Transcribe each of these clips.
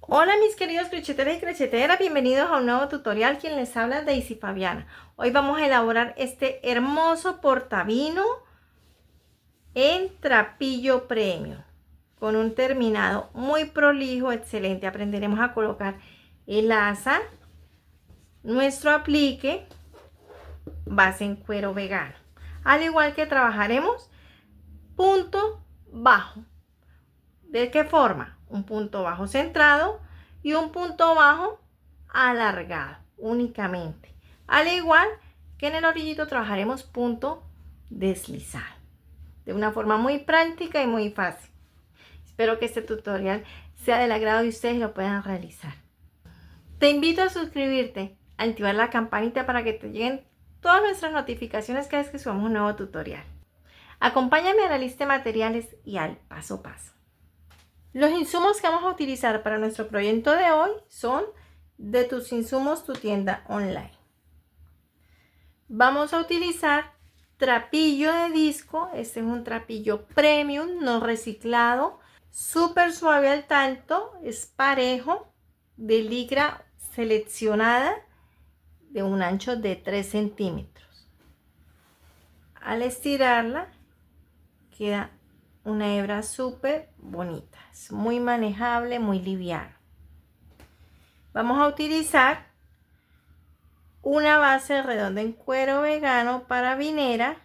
Hola mis queridos crocheteros y crocheteras, bienvenidos a un nuevo tutorial. Quien les habla, Daisy Fabiana. Hoy vamos a elaborar este hermoso portavino en trapillo premium con un terminado muy prolijo, excelente. Aprenderemos a colocar el asa, nuestro aplique, base en cuero vegano, al igual que trabajaremos punto bajo. ¿De qué forma? Un punto bajo centrado y un punto bajo alargado únicamente. Al igual que en el orillito trabajaremos punto deslizado. De una forma muy práctica y muy fácil. Espero que este tutorial sea del agrado de ustedes y lo puedan realizar. Te invito a suscribirte, a activar la campanita para que te lleguen todas nuestras notificaciones cada vez que subamos un nuevo tutorial. Acompáñame a la lista de materiales y al paso a paso. Los insumos que vamos a utilizar para nuestro proyecto de hoy son de Tus Insumos, tu tienda online. Vamos a utilizar trapillo de disco. Este es un trapillo premium, no reciclado, súper suave al tacto, es parejo, de licra seleccionada, de un ancho de 3 centímetros. Al estirarla queda una hebra súper bonita, es muy manejable, muy liviano. Vamos a utilizar una base redonda en cuero vegano para vinera,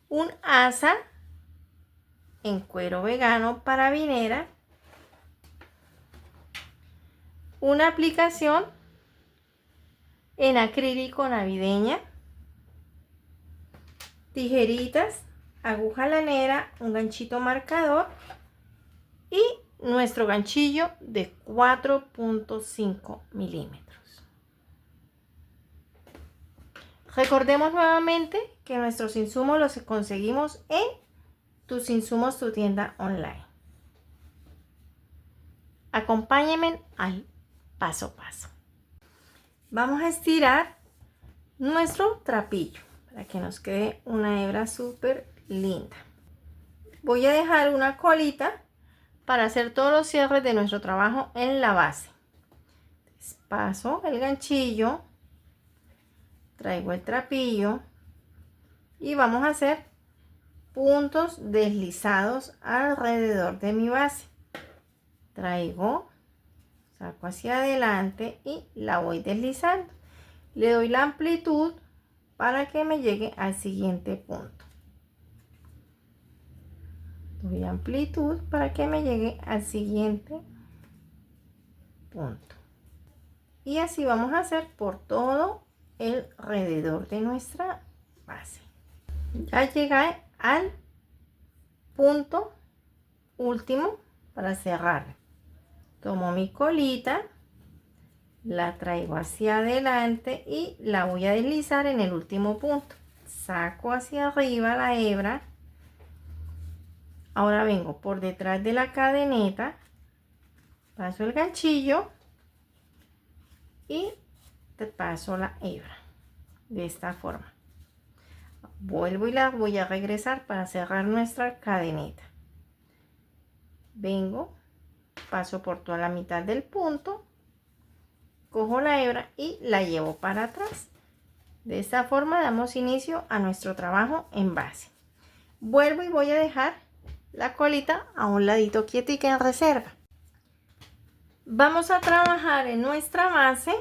un asa en cuero vegano para vinera, una aplicación en acrílico navideña, tijeritas, aguja lanera, un ganchito marcador y nuestro ganchillo de 4.5 milímetros. Recordemos nuevamente que nuestros insumos los conseguimos en Tus Insumos, tu tienda online. Acompáñenme al paso a paso. Vamos a estirar nuestro trapillo para que nos quede una hebra súper linda. Voy a dejar una colita para hacer todos los cierres de nuestro trabajo en la base. Entonces, paso el ganchillo, traigo el trapillo y vamos a hacer puntos deslizados alrededor de mi base. Traigo, saco hacia adelante y la voy deslizando. Le doy la amplitud para que me llegue al siguiente punto. Doy amplitud para que me llegue al siguiente punto. Y así vamos a hacer por todo el alrededor de nuestra base. Ya llegué al punto último para cerrar. Tomo mi colita, la traigo hacia adelante y la voy a deslizar en el último punto. Saco hacia arriba la hebra. Ahora vengo por detrás de la cadeneta, paso el ganchillo y te paso la hebra de esta forma. Vuelvo y la voy a regresar para cerrar nuestra cadeneta. Vengo, paso por toda la mitad del punto, cojo la hebra y la llevo para atrás. De esta forma damos inicio a nuestro trabajo en base. Vuelvo y voy a dejar la colita a un ladito quietica en reserva. Vamos a trabajar en nuestra base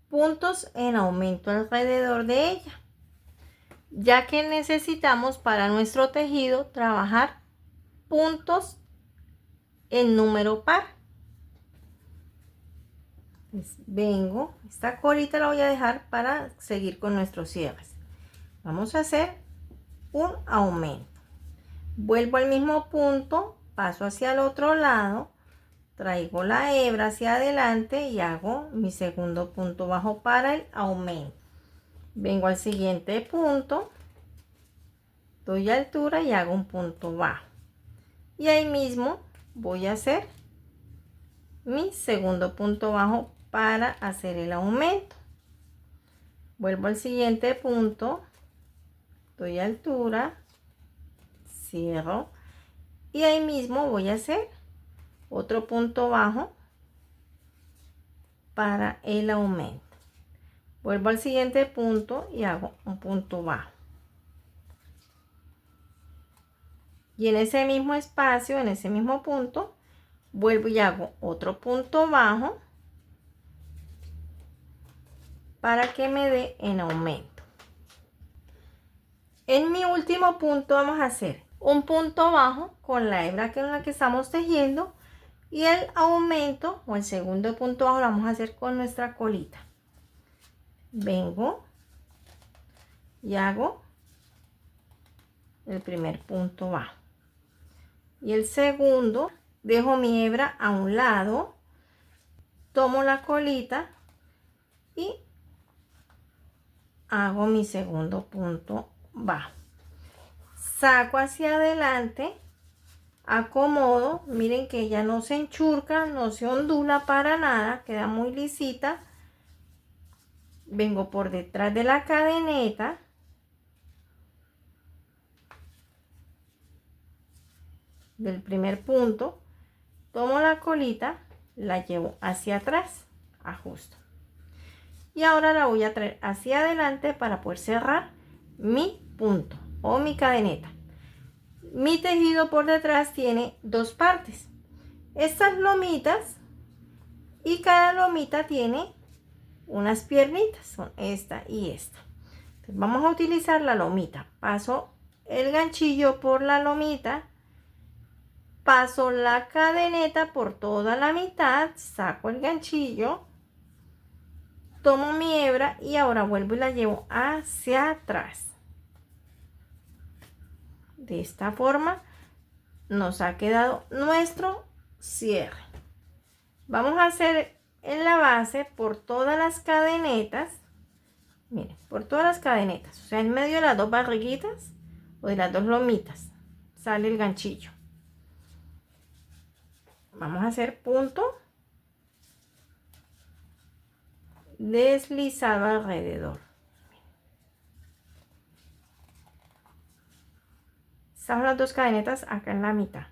puntos en aumento alrededor de ella, ya que necesitamos para nuestro tejido trabajar puntos en número par. Entonces, vengo, esta colita la voy a dejar para seguir con nuestros cierres. Vamos a hacer un aumento. Vuelvo al mismo punto, paso hacia el otro lado, traigo la hebra hacia adelante y hago mi segundo punto bajo para el aumento. Vengo al siguiente punto, doy altura y hago un punto bajo. Y ahí mismo voy a hacer mi segundo punto bajo para hacer el aumento. Vuelvo al siguiente punto, doy altura, cierro y ahí mismo voy a hacer otro punto bajo para el aumento. Vuelvo al siguiente punto y hago un punto bajo. Y en ese mismo espacio, en ese mismo punto, vuelvo y hago otro punto bajo para que me dé en aumento. En mi último punto vamos a hacer un punto bajo con la hebra con la que estamos tejiendo y el aumento o el segundo punto bajo lo vamos a hacer con nuestra colita. Vengo y hago el primer punto bajo y el segundo, dejo mi hebra a un lado, tomo la colita y hago mi segundo punto bajo, saco hacia adelante, acomodo, miren que ella no se enchurca, no se ondula para nada, queda muy lisita. Vengo por detrás de la cadeneta, del primer punto, tomo la colita, la llevo hacia atrás, ajusto. Y ahora la voy a traer hacia adelante para poder cerrar mi punto o mi cadeneta. Mi tejido por detrás tiene dos partes. Estas lomitas y cada lomita tiene unas piernitas, son esta y esta. Entonces vamos a utilizar la lomita. Paso el ganchillo por la lomita, paso la cadeneta por toda la mitad, saco el ganchillo, tomo mi hebra y ahora vuelvo y la llevo hacia atrás. De esta forma nos ha quedado nuestro cierre. Vamos a hacer en la base por todas las cadenetas, miren, por todas las cadenetas, o sea, en medio de las dos barriguitas o de las dos lomitas sale el ganchillo. Vamos a hacer punto deslizado alrededor. Están las dos cadenetas acá en la mitad,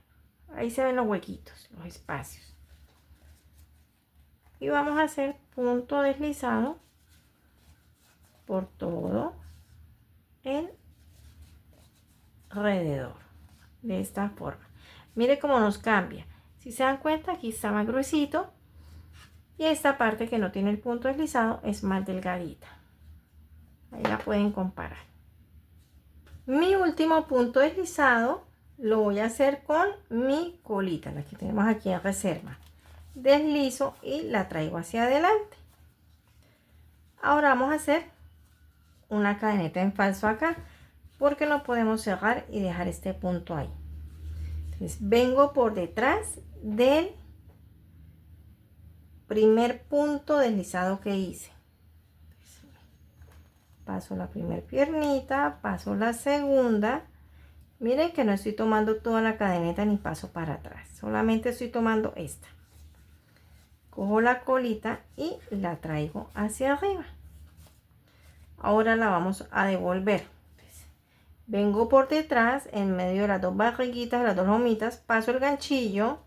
ahí se ven los huequitos, los espacios. Y vamos a hacer punto deslizado por todo el alrededor, de esta forma. Mire cómo nos cambia. Si se dan cuenta, aquí está más gruesito y esta parte que no tiene el punto deslizado es más delgadita. Ahí la pueden comparar. Mi último punto deslizado lo voy a hacer con mi colita, la que tenemos aquí en reserva. Deslizo y la traigo hacia adelante. Ahora vamos a hacer una cadeneta en falso acá porque no podemos cerrar y dejar este punto ahí. Entonces vengo por detrás del primer punto deslizado que hice. Paso la primera piernita, paso la segunda. Miren que no estoy tomando toda la cadeneta ni paso para atrás, solamente estoy tomando esta. Cojo la colita y la traigo hacia arriba. Ahora la vamos a devolver. Entonces, vengo por detrás, en medio de las dos barriguitas, las dos lomitas, paso el ganchillo,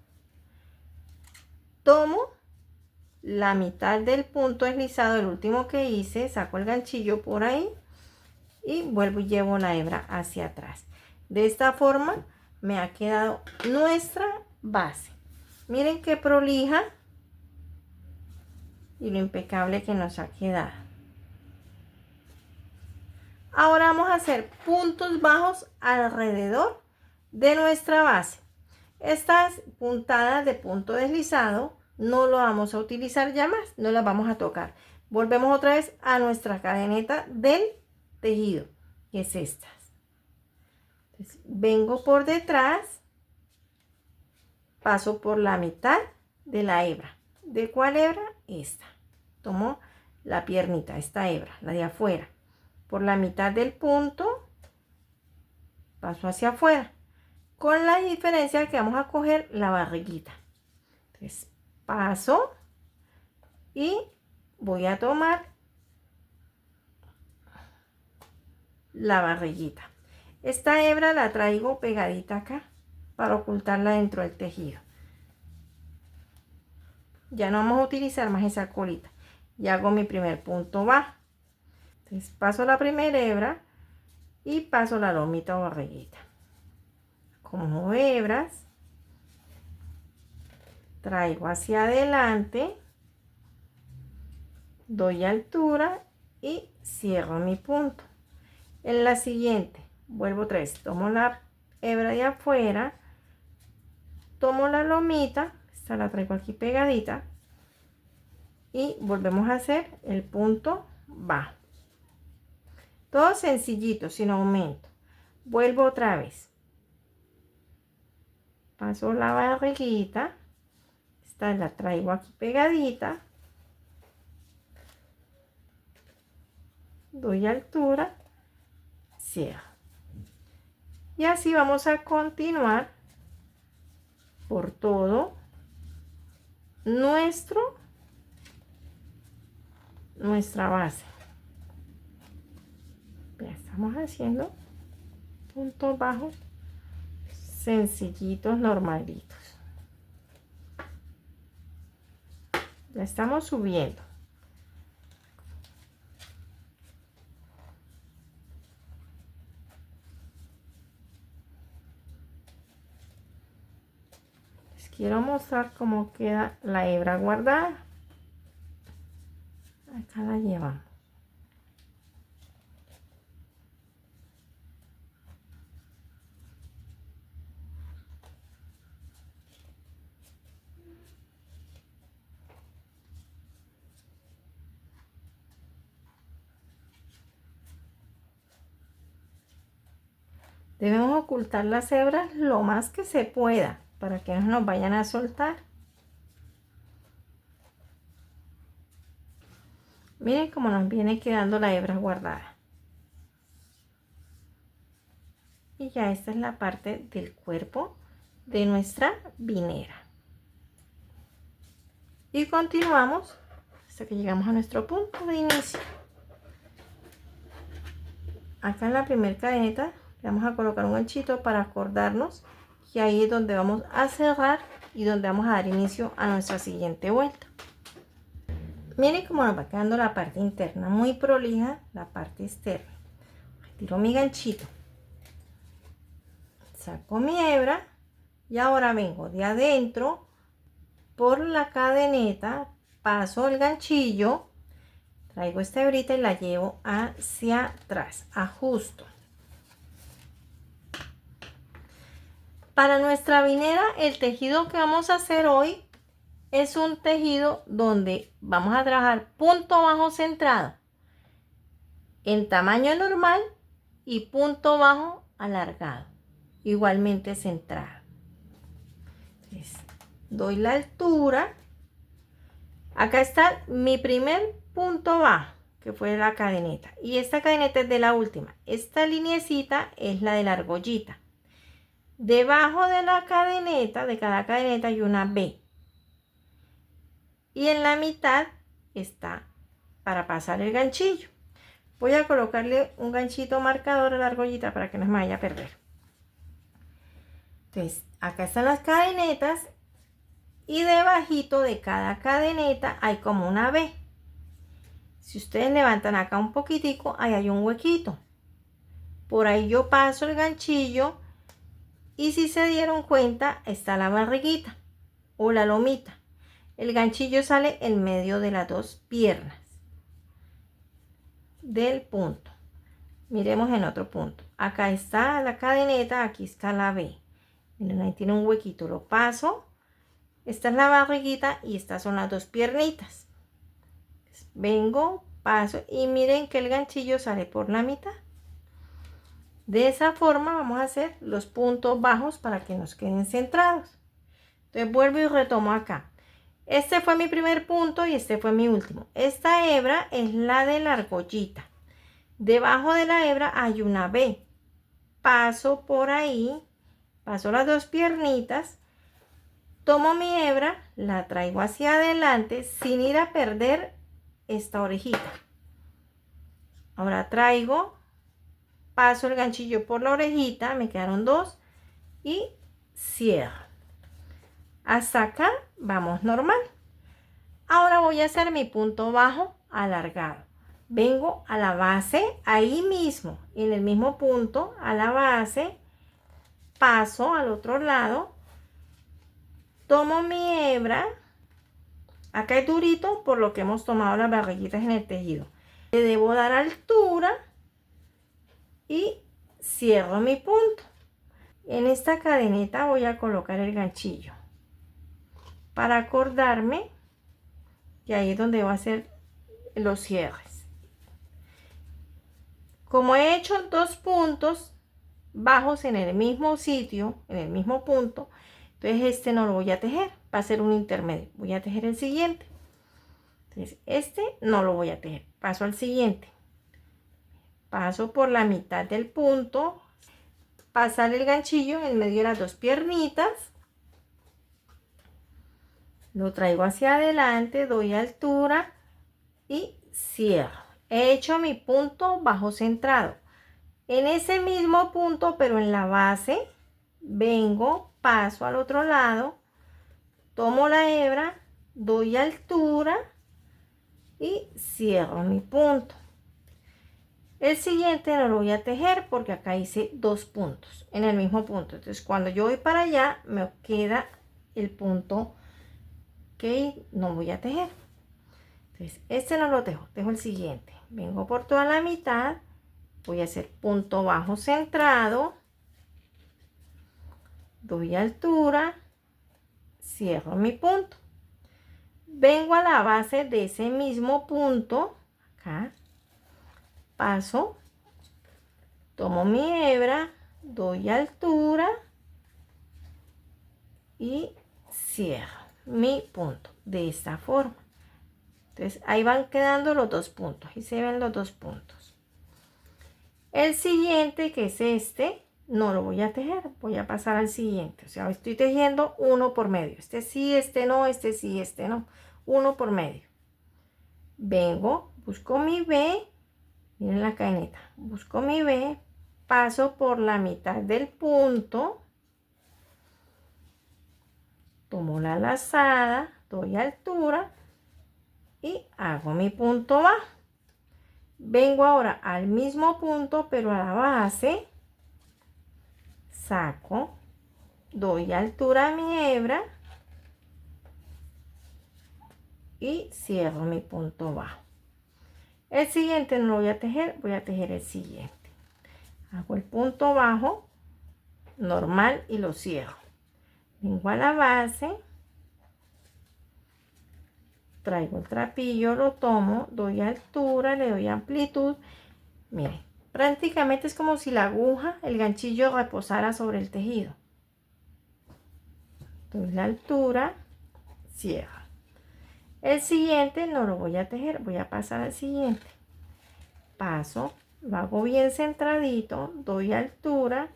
tomo la mitad del punto deslizado, el último que hice, saco el ganchillo por ahí y vuelvo y llevo la hebra hacia atrás. De esta forma me ha quedado nuestra base. Miren qué prolija y lo impecable que nos ha quedado. Ahora vamos a hacer puntos bajos alrededor de nuestra base. Estas puntadas de punto deslizado no lo vamos a utilizar ya más, no las vamos a tocar. Volvemos otra vez a nuestra cadeneta del tejido, que es esta. Entonces, vengo por detrás, paso por la mitad de la hebra. ¿De cuál hebra? Esta. Tomo la piernita, esta hebra, la de afuera. Por la mitad del punto, paso hacia afuera. Con la diferencia que vamos a coger la barriguita. Entonces, paso y voy a tomar la barriguita. Esta hebra la traigo pegadita acá para ocultarla dentro del tejido. ya no vamos a utilizar más esa colita. Y hago mi primer punto bajo. Entonces paso la primera hebra y paso la lomita o barriguita. Como hebras, traigo hacia adelante, doy altura y cierro mi punto. En la siguiente vuelvo otra vez, tomo la hebra de afuera, tomo la lomita, esta la traigo aquí pegadita y volvemos a hacer el punto bajo. Todo sencillito, sin aumento. Vuelvo otra vez, paso la barriguita, esta la traigo aquí pegadita, doy altura, cierro. Y así vamos a continuar por todo nuestra base. Ya estamos haciendo puntos bajos sencillitos, normalitos. Ya estamos subiendo. Les quiero mostrar cómo queda la hebra guardada. Acá la llevamos. Debemos ocultar las hebras lo más que se pueda para que no nos vayan a soltar. Miren cómo nos viene quedando la hebra guardada. Y ya esta es la parte del cuerpo de nuestra vinera. Y continuamos hasta que llegamos a nuestro punto de inicio. Acá en la primera cadeneta vamos a colocar un ganchito para acordarnos que ahí es donde vamos a cerrar y donde vamos a dar inicio a nuestra siguiente vuelta. Miren cómo nos va quedando la parte interna, muy prolija la parte externa. Retiro mi ganchito, saco mi hebra y ahora vengo de adentro por la cadeneta, paso el ganchillo, traigo esta hebrita y la llevo hacia atrás, ajusto. Para nuestra vinera, el tejido que vamos a hacer hoy es un tejido donde vamos a trabajar punto bajo centrado en tamaño normal y punto bajo alargado, igualmente centrado. Entonces, doy la altura. Acá está mi primer punto bajo, que fue la cadeneta, y esta cadeneta es de la última. Esta lineecita es la de la argollita. Debajo de la cadeneta, de cada cadeneta, hay una B. Y en la mitad está para pasar el ganchillo. Voy a colocarle un ganchito marcador a la argollita para que no me vaya a perder. Entonces, acá están las cadenetas y debajito de cada cadeneta hay como una B. Si ustedes levantan acá un poquitico, ahí hay un huequito. Por ahí yo paso el ganchillo. Y si se dieron cuenta, está la barriguita o la lomita. El ganchillo sale en medio de las dos piernas del punto. Miremos en otro punto. Acá está la cadeneta, aquí está la B. Miren, ahí tiene un huequito, lo paso. Esta es la barriguita y estas son las dos piernitas. Vengo, paso y miren que el ganchillo sale por la mitad. De esa forma vamos a hacer los puntos bajos para que nos queden centrados. Entonces vuelvo y retomo acá. Este fue mi primer punto y este fue mi último. Esta hebra es la de la argollita. Debajo de la hebra hay una B. Paso por ahí, paso las dos piernitas, tomo mi hebra, la traigo hacia adelante sin ir a perder esta orejita. Ahora traigo, paso el ganchillo por la orejita, me quedaron dos y cierro. Hasta acá vamos normal. Ahora voy a hacer mi punto bajo alargado. Vengo a la base, ahí mismo, en el mismo punto, a la base, paso al otro lado, tomo mi hebra, acá es durito por lo que hemos tomado las barriguitas en el tejido. Le debo dar altura y cierro mi punto. En esta cadeneta voy a colocar el ganchillo para acordarme que ahí es donde va a ser los cierres. Como he hecho 2 puntos bajos en el mismo sitio, en el mismo punto, entonces este no lo voy a tejer, va a ser un intermedio. Voy a tejer el siguiente. Entonces este no lo voy a tejer, paso al siguiente. Paso por la mitad del punto, pasar el ganchillo en medio de las 2 piernitas, lo traigo hacia adelante, doy altura y cierro. He hecho mi punto bajo centrado. En ese mismo punto, pero en la base, vengo, paso al otro lado, tomo la hebra, doy altura y cierro mi punto. El siguiente no lo voy a tejer porque acá hice 2 puntos en el mismo punto. Entonces cuando yo voy para allá me queda el punto que no voy a tejer. Entonces este no lo tejo, tejo el siguiente. Vengo por toda la mitad, voy a hacer punto bajo centrado, doy altura, cierro mi punto. Vengo a la base de ese mismo punto, acá, paso, tomo mi hebra, doy altura y cierro mi punto de esta forma. Entonces ahí van quedando los 2 puntos y se ven los 2 puntos. El siguiente, que es este, no lo voy a tejer, voy a pasar al siguiente. O sea, estoy tejiendo uno por medio. Este sí, este no, este sí, este no. Uno por medio. Vengo, busco mi B, miren la cadeneta, busco mi B, paso por la mitad del punto, tomo la lazada, doy altura y hago mi punto bajo. Vengo ahora al mismo punto, pero a la base, saco, doy altura a mi hebra y cierro mi punto bajo. El siguiente no lo voy a tejer el siguiente. Hago el punto bajo normal y lo cierro. Vengo a la base, traigo el trapillo, lo tomo, doy altura, le doy amplitud. Miren, prácticamente es como si la aguja, el ganchillo reposara sobre el tejido. Doy la altura, cierro. El siguiente no lo voy a tejer, voy a pasar al siguiente. Paso, lo hago bien centradito, doy altura,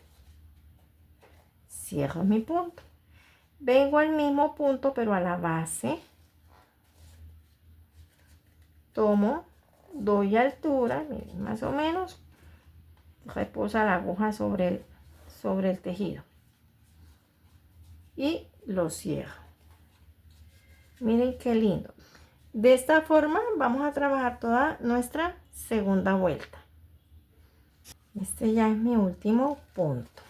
cierro mi punto. Vengo al mismo punto, pero a la base. Tomo, doy altura, miren, más o menos, reposa la aguja sobre el tejido. Y lo cierro. Miren qué lindo. De esta forma vamos a trabajar toda nuestra segunda vuelta. Este ya es mi último punto.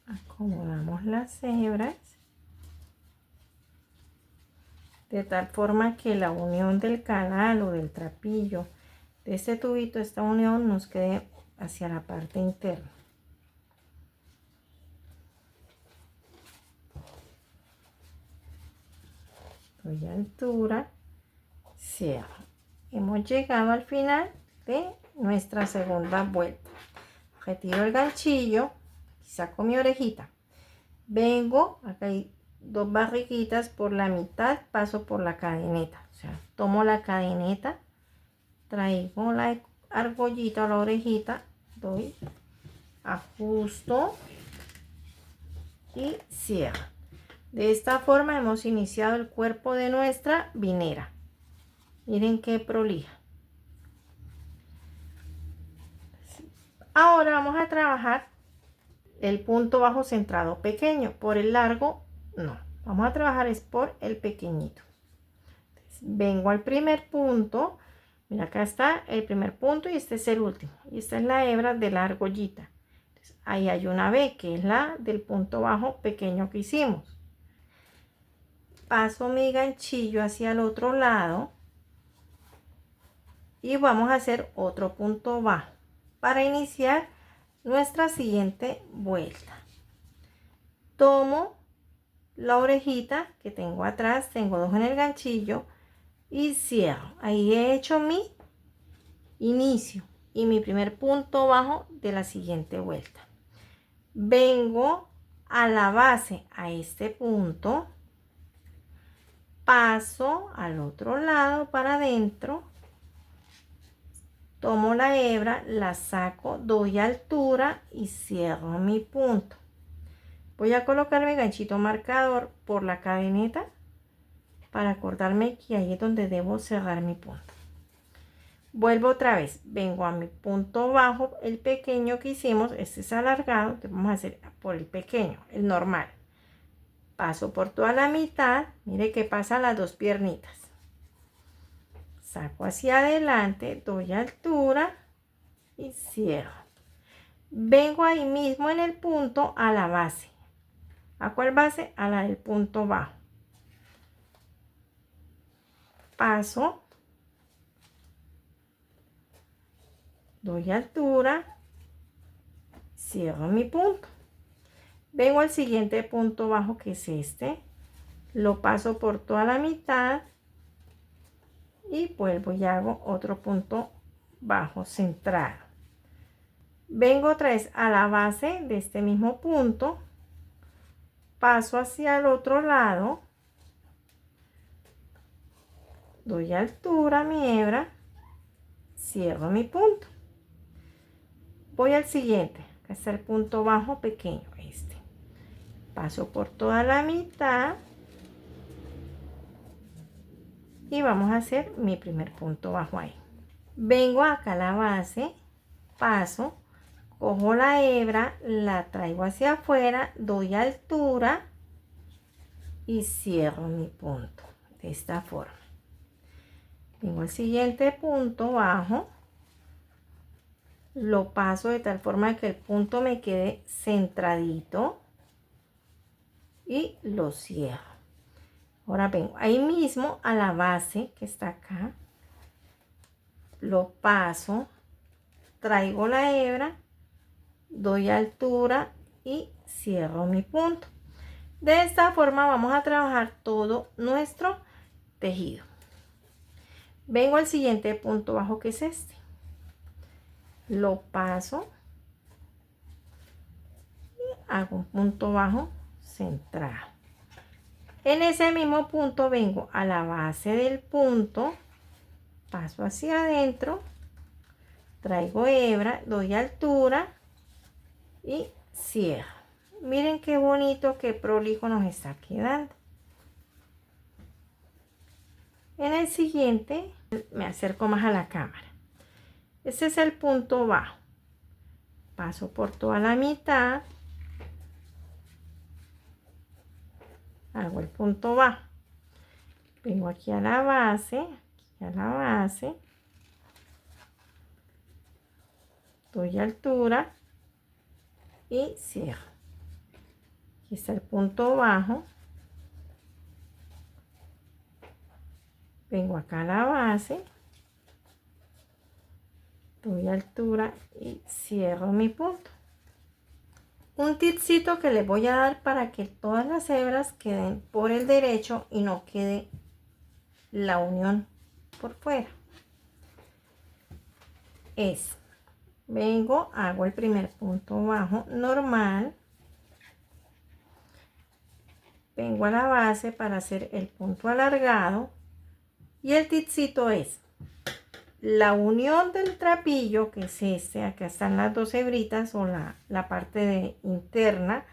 Acomodamos las hebras de tal forma que la unión del canal o del trapillo de este tubito, esta unión nos quede hacia la parte interna. Doy altura, cierro. Hemos llegado al final de nuestra segunda vuelta. Retiro el ganchillo, saco mi orejita, vengo, acá hay 2 barriguitas, por la mitad paso por la cadeneta, o sea, tomo la cadeneta, traigo la argollita o la orejita, doy, ajusto y cierro. De esta forma hemos iniciado el cuerpo de nuestra vinera. Miren qué prolija. Ahora vamos a trabajar el punto bajo centrado pequeño. Por el largo, no. Vamos a trabajar es por el pequeñito. Entonces, vengo al primer punto. Mira, acá está el primer punto y este es el último. Y esta es la hebra de la argollita. Entonces, ahí hay una B, que es la del punto bajo pequeño que hicimos. Paso mi ganchillo hacia el otro lado. Y vamos a hacer otro punto bajo para iniciar nuestra siguiente vuelta. Tomo la orejita que tengo atrás, tengo 2 en el ganchillo y cierro. Ahí he hecho mi inicio y mi primer punto bajo de la siguiente vuelta. Vengo a la base, a este punto, paso al otro lado para adentro, tomo la hebra, la saco, doy altura y cierro mi punto. Voy a colocar mi ganchito marcador por la cadeneta para acordarme que ahí es donde debo cerrar mi punto. Vuelvo otra vez, vengo a mi punto bajo, el pequeño que hicimos, este es alargado, entonces vamos a hacer por el pequeño, el normal. Paso por toda la mitad, mire que pasa las 2 piernitas. Saco hacia adelante, doy altura y cierro. Vengo ahí mismo en el punto a la base. ¿A cuál base? A la del punto bajo. Paso, doy altura, cierro mi punto. Vengo al siguiente punto bajo que es este. Lo paso por toda la mitad y vuelvo y hago otro punto bajo centrado. Vengo otra vez a la base de este mismo punto, paso hacia el otro lado, doy altura a mi hebra, cierro mi punto. Voy al siguiente, que es el punto bajo pequeño, este. Paso por toda la mitad y vamos a hacer mi primer punto bajo ahí. Vengo acá a la base, paso, cojo la hebra, la traigo hacia afuera, doy altura y cierro mi punto de esta forma. Vengo al siguiente punto bajo, lo paso de tal forma que el punto me quede centradito y lo cierro. Ahora vengo ahí mismo a la base que está acá, lo paso, traigo la hebra, doy altura y cierro mi punto. De esta forma vamos a trabajar todo nuestro tejido. Vengo al siguiente punto bajo que es este, lo paso y hago un punto bajo centrado. En ese mismo punto vengo a la base del punto, paso hacia adentro, traigo hebra, doy altura y cierro. Miren qué bonito, qué prolijo nos está quedando. En el siguiente me acerco más a la cámara. Este es el punto bajo. Paso por toda la mitad. Hago el punto bajo. Vengo aquí a la base. Doy altura y cierro. Aquí está el punto bajo. Vengo acá a la base, doy altura y cierro mi punto. Un tipcito que les voy a dar para que todas las hebras queden por el derecho y no quede la unión por fuera. Es, vengo, hago el primer punto bajo normal. Vengo a la base para hacer el punto alargado. Y el tipcito es la unión del trapillo, que es este, acá están las 2 hebritas o la parte interna,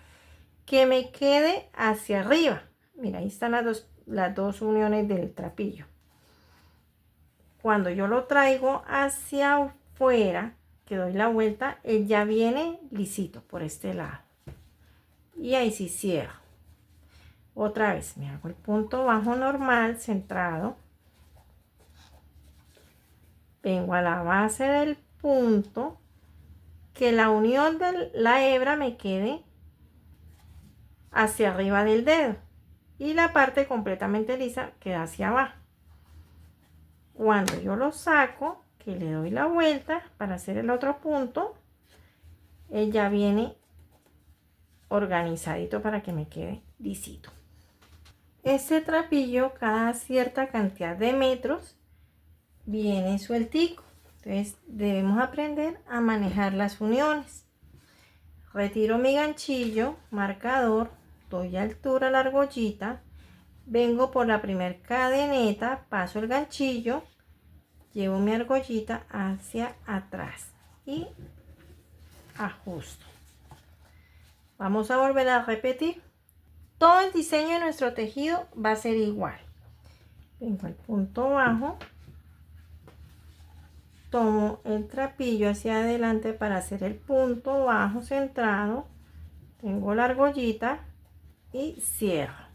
que me quede hacia arriba. Mira, ahí están las dos uniones del trapillo. Cuando yo lo traigo hacia afuera, que doy la vuelta, él ya viene lisito por este lado. y ahí sí cierro. Otra vez me hago el punto bajo normal centrado, vengo a la base del punto, que la unión de la hebra me quede hacia arriba del dedo y la parte completamente lisa queda hacia abajo. Cuando yo lo saco, que le doy la vuelta para hacer el otro punto, él ya viene organizadito para que me quede lisito. Este trapillo cada cierta cantidad de metros viene sueltico, entonces debemos aprender a manejar las uniones. Retiro mi ganchillo marcador, doy altura a la argollita, vengo por la primer cadeneta, paso el ganchillo, llevo mi argollita hacia atrás y ajusto. Vamos a volver a repetir. Todo el diseño de nuestro tejido va a ser igual. Vengo al punto bajo, tomo el trapillo hacia adelante para hacer el punto bajo centrado, tengo la argollita y cierro.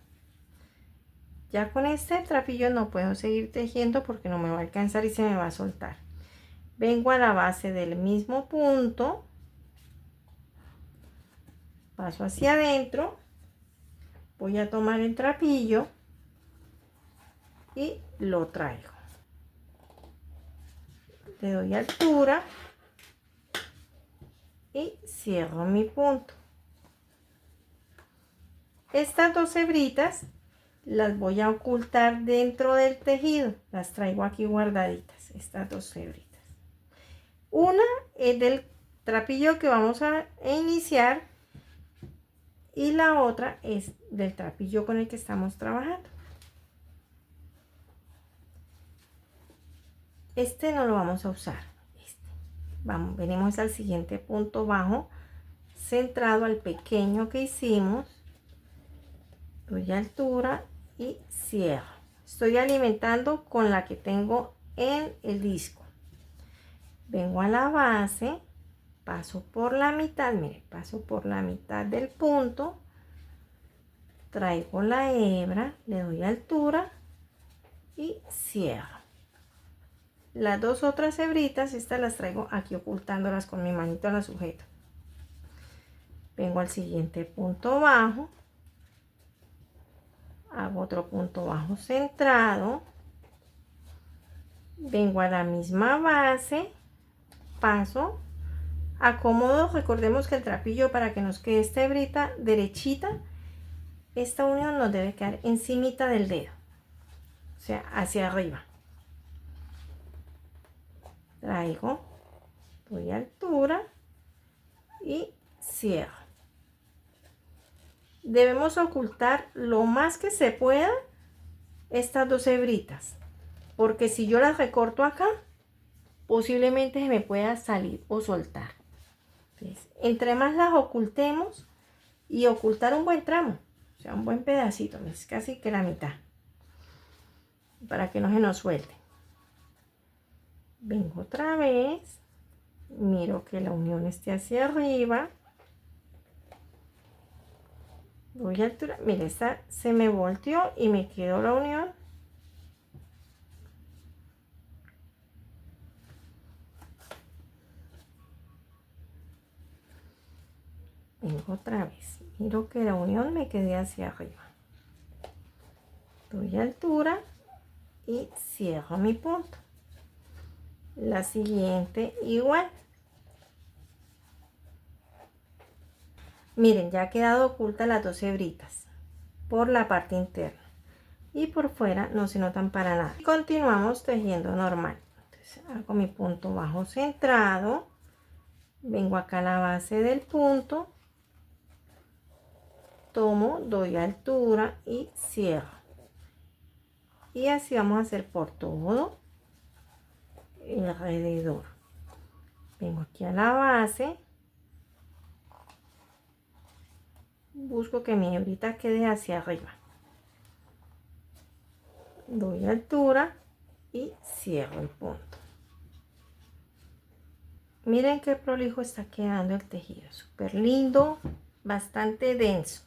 Ya con este trapillo no puedo seguir tejiendo porque no me va a alcanzar y se me va a soltar. Vengo a la base del mismo punto, paso hacia adentro, voy a tomar el trapillo y lo traigo. Le doy altura y cierro mi punto. Estas dos hebritas las voy a ocultar dentro del tejido, las traigo aquí guardaditas, estas dos hebritas. Una es del trapillo que vamos a iniciar y la otra es del trapillo con el que estamos trabajando. Este no lo vamos a usar. Venimos al siguiente punto bajo, centrado al pequeño que hicimos, doy altura y cierro. Estoy alimentando con la que tengo en el disco. Vengo a la base, paso por la mitad, mire, paso por la mitad del punto, traigo la hebra, le doy altura y cierro. Las dos otras hebritas, estas las traigo aquí ocultándolas con mi manito, las sujeto. Vengo al siguiente punto bajo, hago otro punto bajo centrado, vengo a la misma base, paso, acomodo. Recordemos que el trapillo, para que nos quede esta hebrita derechita, esta unión nos debe quedar encimita del dedo, o sea, hacia arriba. Traigo, doy altura y cierro. Debemos ocultar lo más que se pueda estas dos hebritas, porque si yo las recorto acá, posiblemente se me pueda salir o soltar. Entonces, entre más las ocultemos, y ocultar un buen tramo, o sea, un buen pedacito, es casi que la mitad, para que no se nos suelte. Vengo otra vez, miro que la unión esté hacia arriba, doy altura, mire, esta se me volteó y me quedó la unión. Vengo otra vez, miro que la unión me quede hacia arriba, doy altura y cierro mi punto. La siguiente igual. Miren, ya ha quedado oculta las dos hebritas por la parte interna y por fuera no se notan para nada. Continuamos tejiendo normal. Entonces hago mi punto bajo centrado, vengo acá a la base del punto, tomo, doy altura y cierro. Y así vamos a hacer por todo el alrededor. Vengo aquí a la base, busco que mi hebrita quede hacia arriba, doy altura y cierro el punto. Miren qué prolijo está quedando el tejido, súper lindo, bastante denso.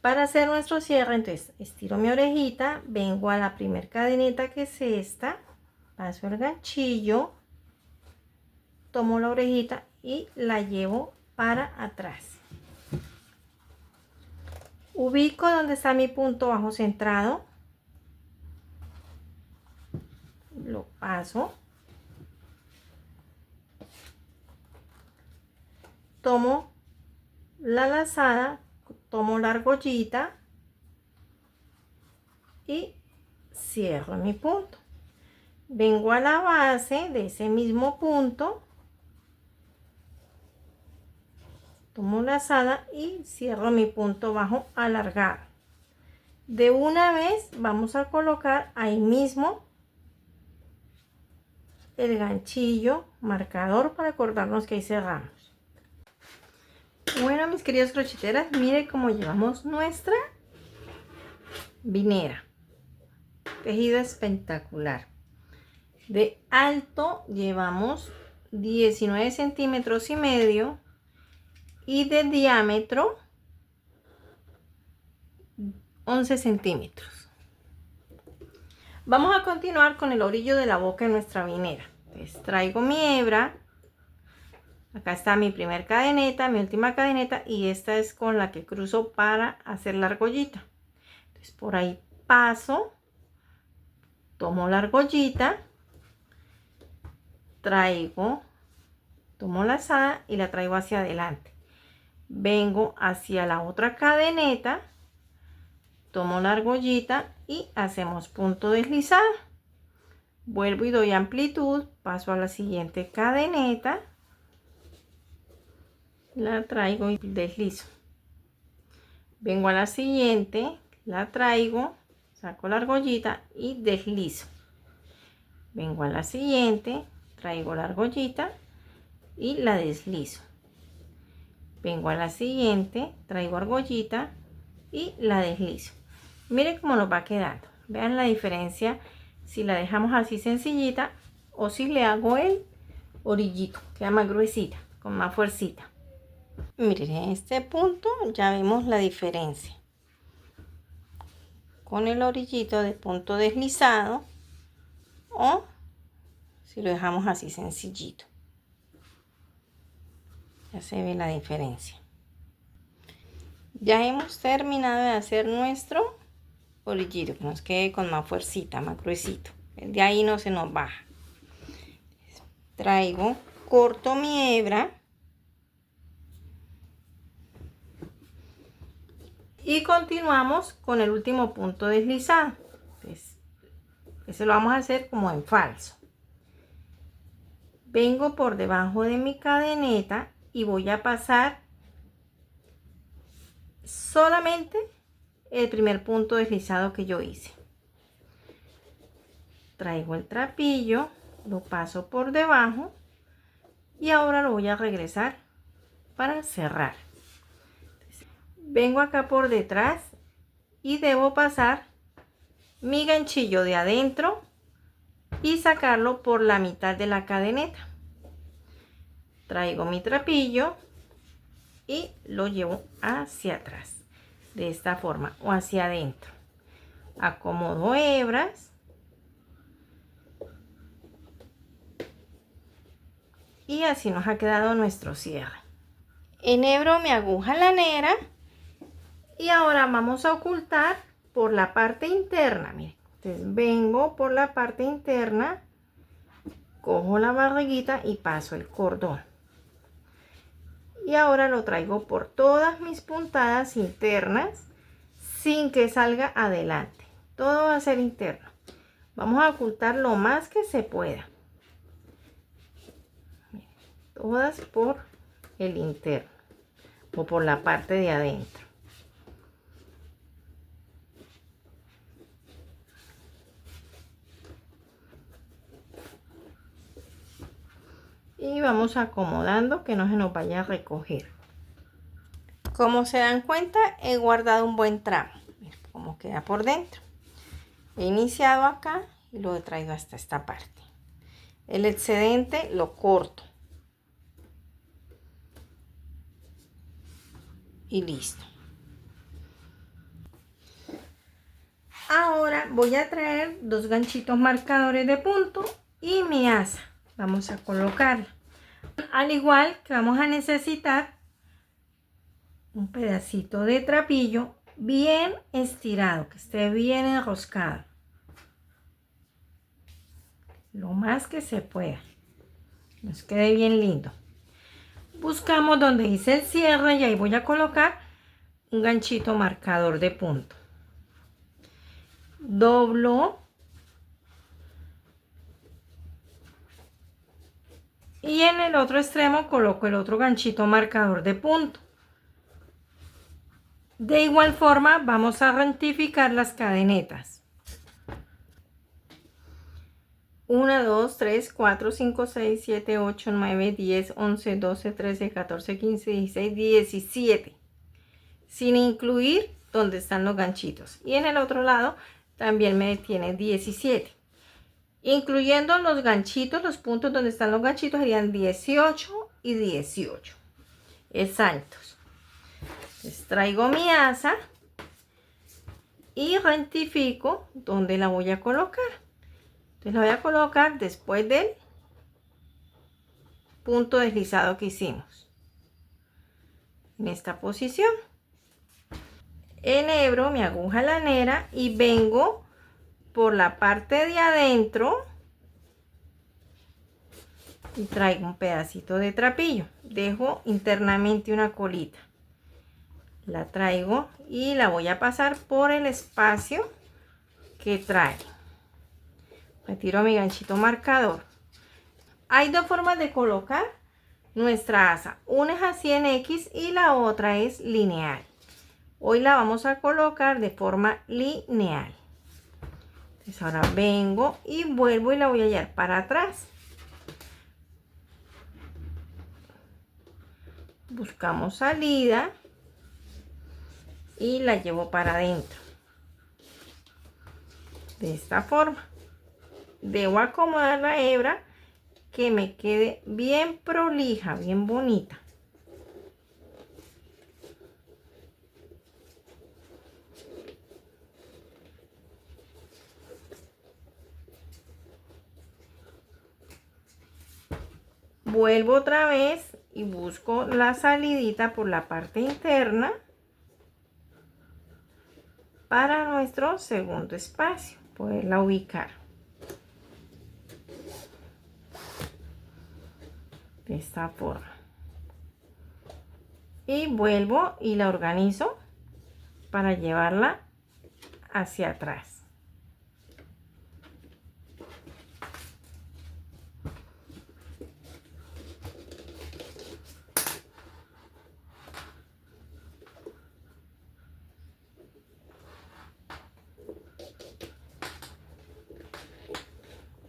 Para hacer nuestro cierre, entonces estiro mi orejita, vengo a la primer cadeneta que es esta, paso el ganchillo, tomo la orejita y la llevo para atrás. Ubico donde está mi punto bajo centrado, lo paso, tomo la lazada, tomo la argollita y cierro mi punto. Vengo a la base de ese mismo punto, tomo la lazada y cierro mi punto bajo alargado. De una vez vamos a colocar ahí mismo el ganchillo marcador para acordarnos que ahí cerramos. Bueno, mis queridos crocheteras, miren cómo llevamos nuestra vinera. Tejido espectacular. De alto llevamos 19 centímetros y medio y de diámetro 11 centímetros. Vamos a continuar con el orillo de la boca de nuestra vinera. Entonces, traigo mi hebra. Acá está mi primer cadeneta, mi última cadeneta y esta es con la que cruzo para hacer la argollita. Entonces por ahí paso, tomo la argollita, tomo la lazada y la traigo hacia adelante. Vengo hacia la otra cadeneta, tomo la argollita y hacemos punto deslizado. Vuelvo y doy amplitud, paso a la siguiente cadeneta. La traigo y deslizo. Vengo a la siguiente, la traigo, saco la argollita y deslizo. Vengo a la siguiente, traigo la argollita y la deslizo. Vengo a la siguiente, traigo argollita y la deslizo. Miren cómo nos va quedando. Vean la diferencia si la dejamos así sencillita o si le hago el orillito, queda más gruesita, con más fuercita. Miren, en este punto ya vemos la diferencia con el orillito de punto deslizado o si lo dejamos así sencillito. Ya se ve la diferencia. Ya hemos terminado de hacer nuestro orillito, que nos quede con más fuercita, más gruesito. De ahí no se nos baja. Traigo, corto mi hebra. Y continuamos con el último punto deslizado. Entonces, ese lo vamos a hacer como en falso. Vengo por debajo de mi cadeneta y voy a pasar solamente el primer punto deslizado que yo hice. Traigo el trapillo, lo paso por debajo y ahora lo voy a regresar para cerrar. Vengo acá por detrás y debo pasar mi ganchillo de adentro y sacarlo por la mitad de la cadeneta. Traigo mi trapillo y lo llevo hacia atrás de esta forma o hacia adentro. Acomodo hebras y así nos ha quedado nuestro cierre. Enhebro mi aguja lanera. Y ahora vamos a ocultar por la parte interna. Miren, entonces vengo por la parte interna, cojo la barriguita y paso el cordón. Y ahora lo traigo por todas mis puntadas internas sin que salga adelante. Todo va a ser interno. Vamos a ocultar lo más que se pueda. Miren, todas por el interno o por la parte de adentro. Y vamos acomodando que no se nos vaya a recoger. Como se dan cuenta, he guardado un buen tramo. Miren cómo queda por dentro. He iniciado acá y lo he traído hasta esta parte. El excedente lo corto. y listo. Ahora voy a traer 2 ganchitos marcadores de punto y mi asa. Vamos a colocarla. Al igual que vamos a necesitar un pedacito de trapillo bien estirado, que esté bien enroscado. Lo más que se pueda. Nos quede bien lindo. Buscamos donde dice el cierre y ahí voy a colocar un ganchito marcador de punto. Doblo y en el otro extremo coloco el otro ganchito marcador de punto. De igual forma vamos a rectificar las cadenetas. 1, 2, 3, 4, 5, 6, 7, 8, 9, 10, 11, 12, 13, 14, 15, 16, 17. Sin incluir donde están los ganchitos. Y en el otro lado también me tiene 17. Incluyendo los ganchitos, los puntos donde están los ganchitos serían 18 y 18. Exactos. Entonces traigo mi asa y rectifico donde la voy a colocar. Entonces la voy a colocar después del punto deslizado que hicimos. En esta posición. Enhebro mi aguja lanera y vengo por la parte de adentro y traigo un pedacito de trapillo. Dejo internamente una colita. La traigo y la voy a pasar por el espacio que trae. Retiro mi ganchito marcador. Hay 2 formas de colocar nuestra asa. Una es así en X y la otra es lineal. Hoy la vamos a colocar de forma lineal. Entonces ahora vengo y vuelvo y la voy a hallar para atrás. Buscamos salida y la llevo para adentro. De esta forma. Debo acomodar la hebra que me quede bien prolija, bien bonita. Vuelvo otra vez y busco la salidita por la parte interna para nuestro segundo espacio, poderla ubicar. De esta forma. Y vuelvo y la organizo para llevarla hacia atrás.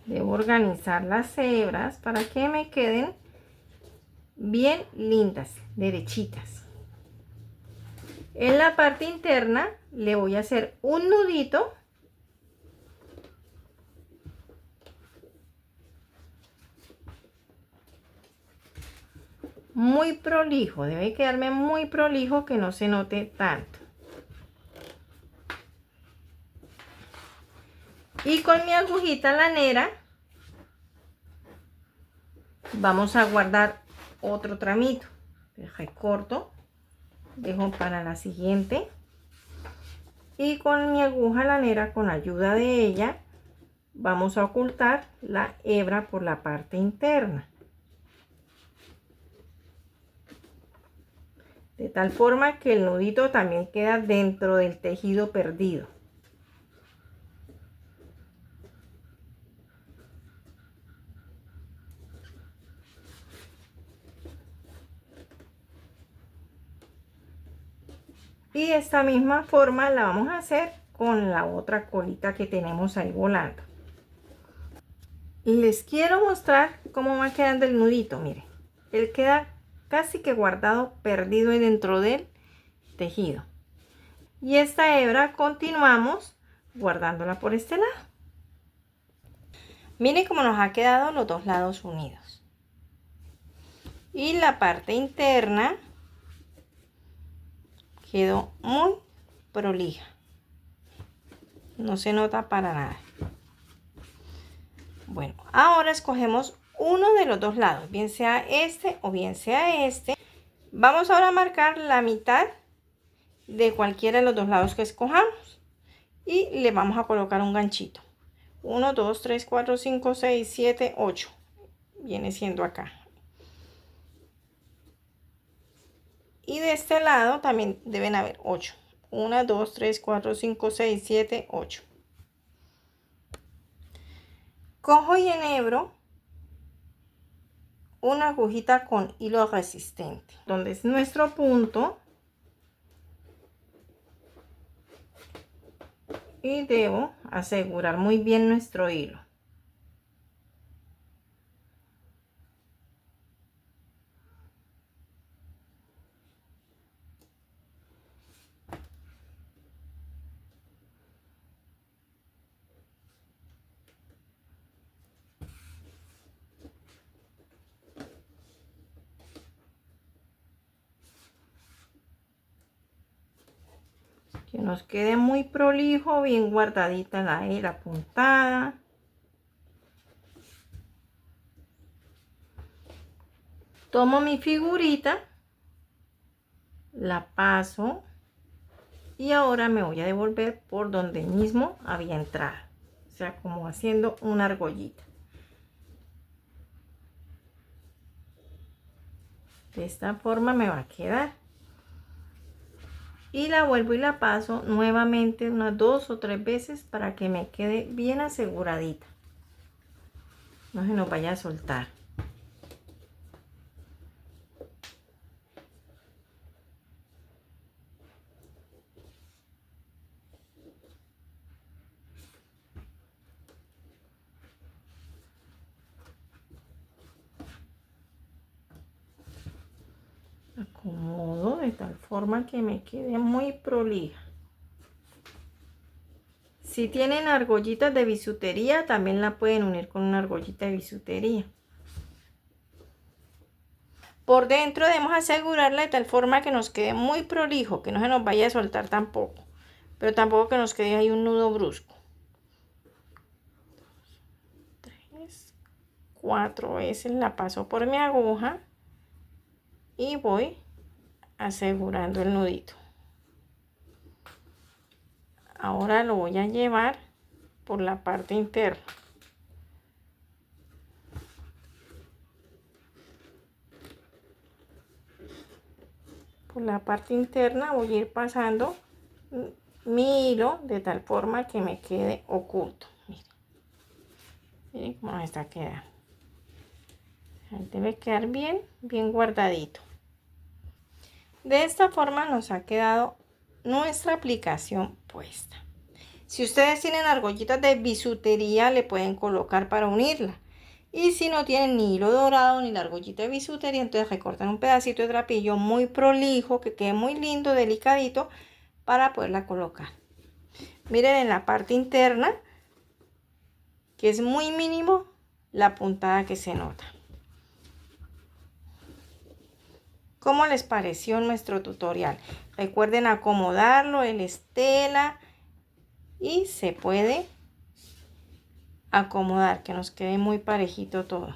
Debo organizar las hebras para que me queden bien lindas, derechitas. En la parte interna le voy a hacer un nudito muy prolijo, debe quedarme muy prolijo, que no se note tanto. Y con mi agujita lanera vamos a guardar otro tramito. Recorto, dejo para la siguiente y con mi aguja lanera, con ayuda de ella, vamos a ocultar la hebra por la parte interna, de tal forma que el nudito también queda dentro del tejido perdido. Y de esta misma forma la vamos a hacer con la otra colita que tenemos ahí volando. Les quiero mostrar cómo va quedando el nudito. Miren, él queda casi que guardado, perdido dentro del tejido. Y esta hebra continuamos guardándola por este lado. Miren cómo nos ha quedado los dos lados unidos. Y la parte interna Quedó muy prolija. No se nota para nada. Bueno, ahora escogemos uno de los dos lados, bien sea este o bien sea este. Vamos ahora a marcar la mitad de cualquiera de los dos lados que escojamos y le vamos a colocar un ganchito. 1, 2, 3, 4, 5, 6, 7, 8. Viene siendo acá. Y de este lado también deben haber 8. 1, 2, 3, 4, 5, 6, 7, 8. Cojo y enhebro una agujita con hilo resistente, donde es nuestro punto. Y debo asegurar muy bien nuestro hilo. Que nos quede muy prolijo, bien guardadita la puntada. Tomo mi figurita, la paso y ahora me voy a devolver por donde mismo había entrado, o sea, como haciendo una argollita. De esta forma me va a quedar. Y la vuelvo y la paso nuevamente unas 2 o 3 veces para que me quede bien aseguradita. No se nos vaya a soltar. Acomodo de tal forma que me quede muy prolija. Si tienen argollitas de bisutería, también la pueden unir con una argollita de bisutería. Por dentro debemos asegurarla de tal forma que nos quede muy prolijo, que no se nos vaya a soltar tampoco, pero tampoco que nos quede ahí un nudo brusco. 3, 4 veces la paso por mi aguja y voy asegurando el nudito. Ahora lo voy a llevar por la parte interna. Por la parte interna voy a ir pasando mi hilo de tal forma que me quede oculto. Miren, miren cómo nos está quedando. Debe quedar bien, bien guardadito. De esta forma nos ha quedado nuestra aplicación puesta. Si ustedes tienen argollitas de bisutería, le pueden colocar para unirla. Y si no tienen ni hilo dorado ni la argollita de bisutería, entonces recortan un pedacito de trapillo muy prolijo, que quede muy lindo, delicadito, para poderla colocar. Miren en la parte interna, que es muy mínimo la puntada que se nota. ¿Cómo les pareció nuestro tutorial? Recuerden acomodarlo, el estela, y se puede acomodar que nos quede muy parejito todo.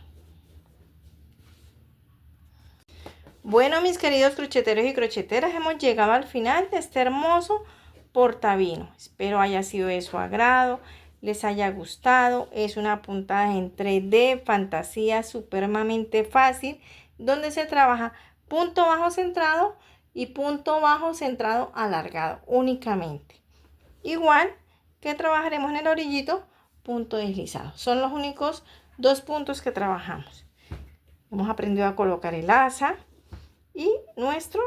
Bueno, mis queridos crocheteros y crocheteras, hemos llegado al final de este hermoso portavino. Espero haya sido de su agrado, les haya gustado. Es una puntada en 3D, fantasía, supremamente fácil, donde se trabaja punto bajo centrado y punto bajo centrado alargado únicamente. Igual que trabajaremos en el orillito, punto deslizado. Son los únicos 2 puntos que trabajamos. Hemos aprendido a colocar el asa y nuestro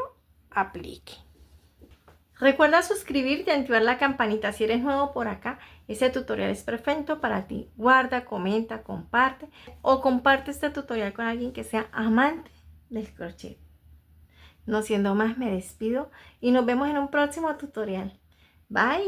aplique. Recuerda suscribirte y activar la campanita si eres nuevo por acá. Este tutorial es perfecto para ti. Guarda, comenta, comparte o comparte este tutorial con alguien que sea amante del crochet. No siendo más, me despido y nos vemos en un próximo tutorial. Bye.